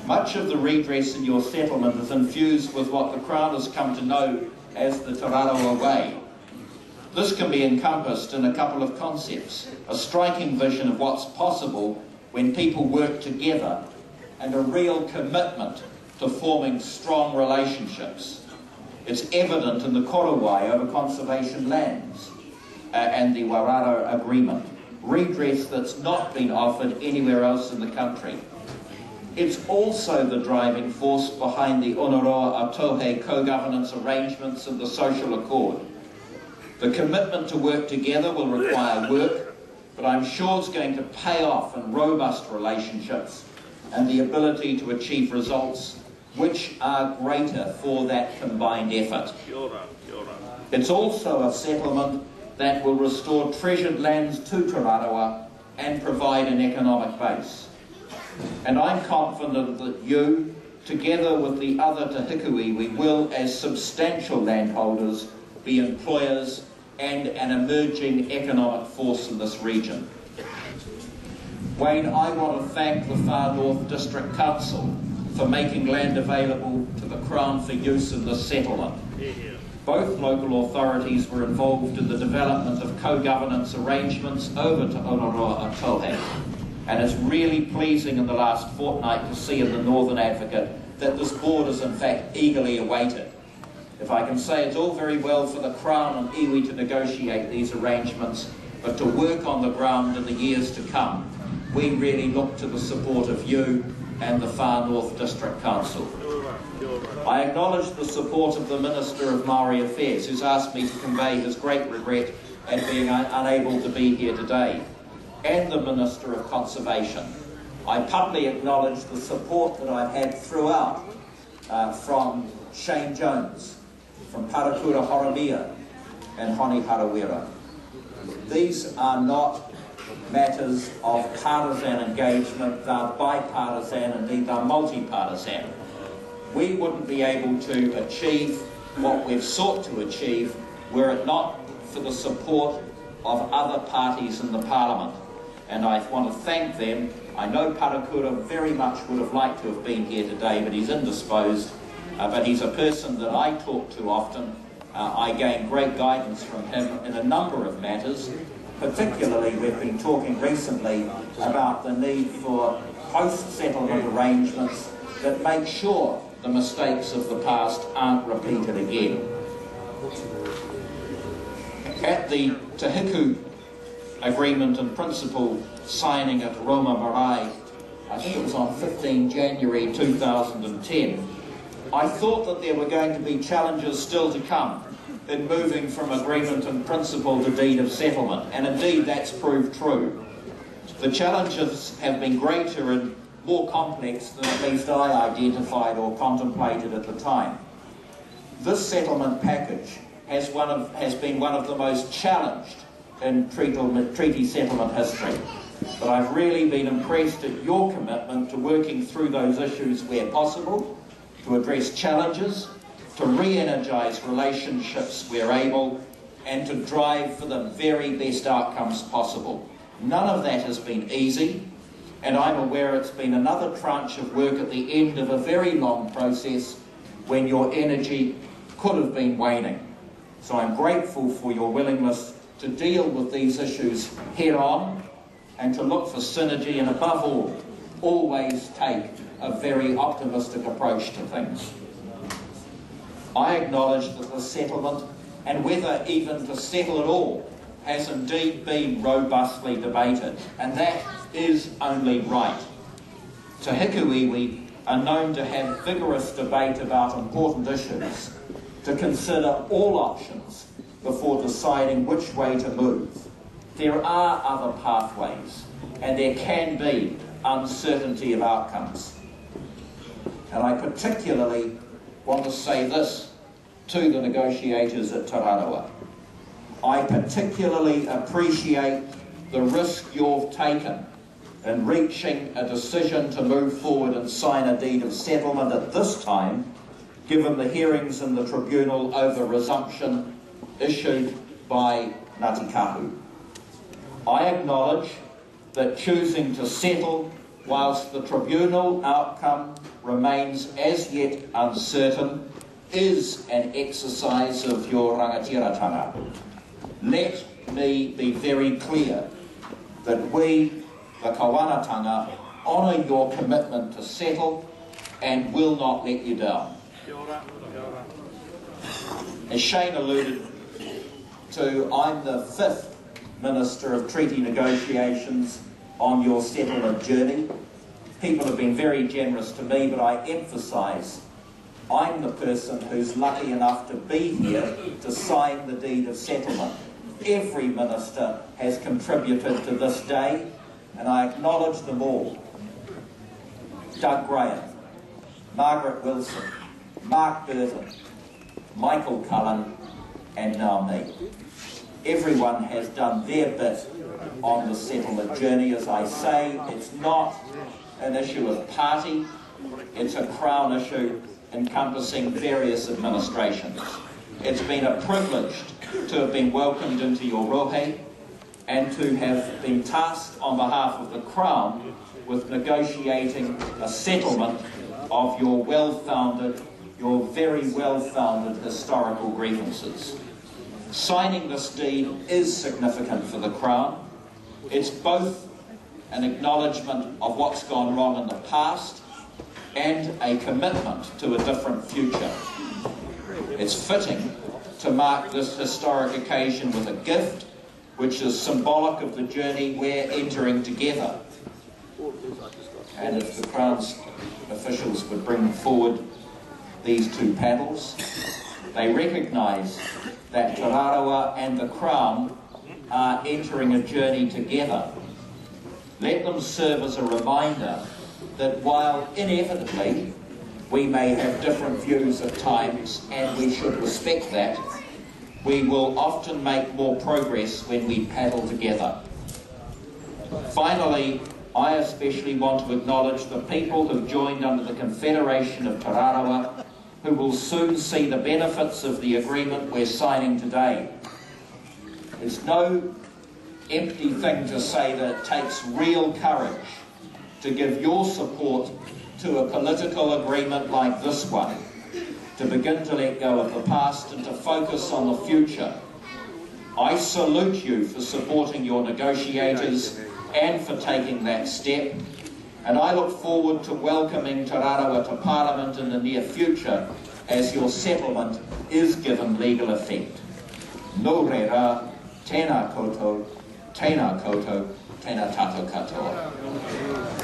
Much of the redress in your settlement is infused with what the Crown has come to know as the Te Rarawa Way. This can be encompassed in a couple of concepts: a striking vision of what's possible when people work together, and a real commitment to forming strong relationships. It's evident in the korowai over conservation lands and the Warara Agreement, redress that's not been offered anywhere else in the country. It's also the driving force behind the Onaroa Atohe co-governance arrangements and the social accord. The commitment to work together will require work, but I'm sure it's going to pay off in robust relationships and the ability to achieve results which are greater for that combined effort. It's also a settlement that will restore treasured lands to Te Rarawa and provide an economic base. And I'm confident that you, together with the other Te Hikuiwi, will, as substantial landholders, be employers and an emerging economic force in this region. Wayne, I want to thank the Far North District Council for making land available to the Crown for use in this settlement. Both local authorities were involved in the development of co-governance arrangements over to Onaroa Atohe, and it's really pleasing in the last fortnight to see in the Northern Advocate that this board is in fact eagerly awaited. If I can say, it's all very well for the Crown and iwi to negotiate these arrangements, but to work on the ground in the years to come, we really look to the support of you and the Far North District Council. I acknowledge the support of the Minister of Maori Affairs, who's asked me to convey his great regret at being unable to be here today, and the Minister of Conservation. I publicly acknowledge the support that I've had throughout from Shane Jones, from Parakura Horomia and Honi Harawira. These are not matters of partisan engagement, they're bipartisan, indeed they're multi-partisan. We wouldn't be able to achieve what we've sought to achieve were it not for the support of other parties in the Parliament. And I want to thank them. I know Parakura very much would have liked to have been here today, but he's indisposed. But he's a person that I talk to often. I gain great guidance from him in a number of matters. Particularly, we've been talking recently about the need for post-settlement arrangements that make sure the mistakes of the past aren't repeated again. At the Te Hiku Agreement in Principle signing at Roma Marae, I think it was on 15 January 2010, I thought that there were going to be challenges still to come in moving from agreement in principle to deed of settlement, and indeed that's proved true. The challenges have been greater and more complex than at least I identified or contemplated at the time. This settlement package has been one of the most challenged in treaty settlement history, but I've really been impressed at your commitment to working through those issues where possible, to address challenges, to re-energise relationships where able, and to drive for the very best outcomes possible. None of that has been easy, and I'm aware it's been another tranche of work at the end of a very long process when your energy could have been waning. So I'm grateful for your willingness to deal with these issues head on and to look for synergy, and above all, always take a very optimistic approach to things. I acknowledge that the settlement, and whether even to settle at all, has indeed been robustly debated, and that is only right. Te Hikuiwi are known to have vigorous debate about important issues, to consider all options before deciding which way to move. There are other pathways, and there can be uncertainty of outcomes. And I particularly want to say this to the negotiators at Te Rarawa. I particularly appreciate the risk you've taken in reaching a decision to move forward and sign a deed of settlement at this time, given the hearings in the tribunal over resumption issued by Ngāti Kahu. I acknowledge that choosing to settle whilst the tribunal outcome remains as yet uncertain is an exercise of your rangatiratanga. Let me be very clear that we, the Kawanatanga, honour your commitment to settle and will not let you down. As Shane alluded to, I'm the 5th Minister of Treaty Negotiations on your settlement journey. People have been very generous to me, but I emphasise I'm the person who's lucky enough to be here to sign the deed of settlement. Every minister has contributed to this day, and I acknowledge them all. Doug Graham, Margaret Wilson, Mark Burton, Michael Cullen, and now me. Everyone has done their bit on the settlement journey. As I say, it's not an issue of party, it's a Crown issue encompassing various administrations. It's been a privilege to have been welcomed into your rohe and to have been tasked on behalf of the Crown with negotiating a settlement of your well-founded, your very well-founded historical grievances. Signing this deed is significant for the Crown. It's both an acknowledgement of what's gone wrong in the past and a commitment to a different future. It's fitting to mark this historic occasion with a gift which is symbolic of the journey we're entering together. And if the Crown's officials would bring forward these two panels, they recognise that Te Rarawa and the Crown are entering a journey together. Let them serve as a reminder that while inevitably we may have different views at times, and we should respect that, we will often make more progress when we paddle together. Finally, I especially want to acknowledge the people who've joined under the Confederation of Te Rarawa, who will soon see the benefits of the agreement we're signing today. It's no empty thing to say that it takes real courage to give your support to a political agreement like this one, to begin to let go of the past and to focus on the future. I salute you for supporting your negotiators and for taking that step, and I look forward to welcoming Te Rarawa to Parliament in the near future as your settlement is given legal effect. Nō reira, tēnā koutou, tēnā tatou katoa.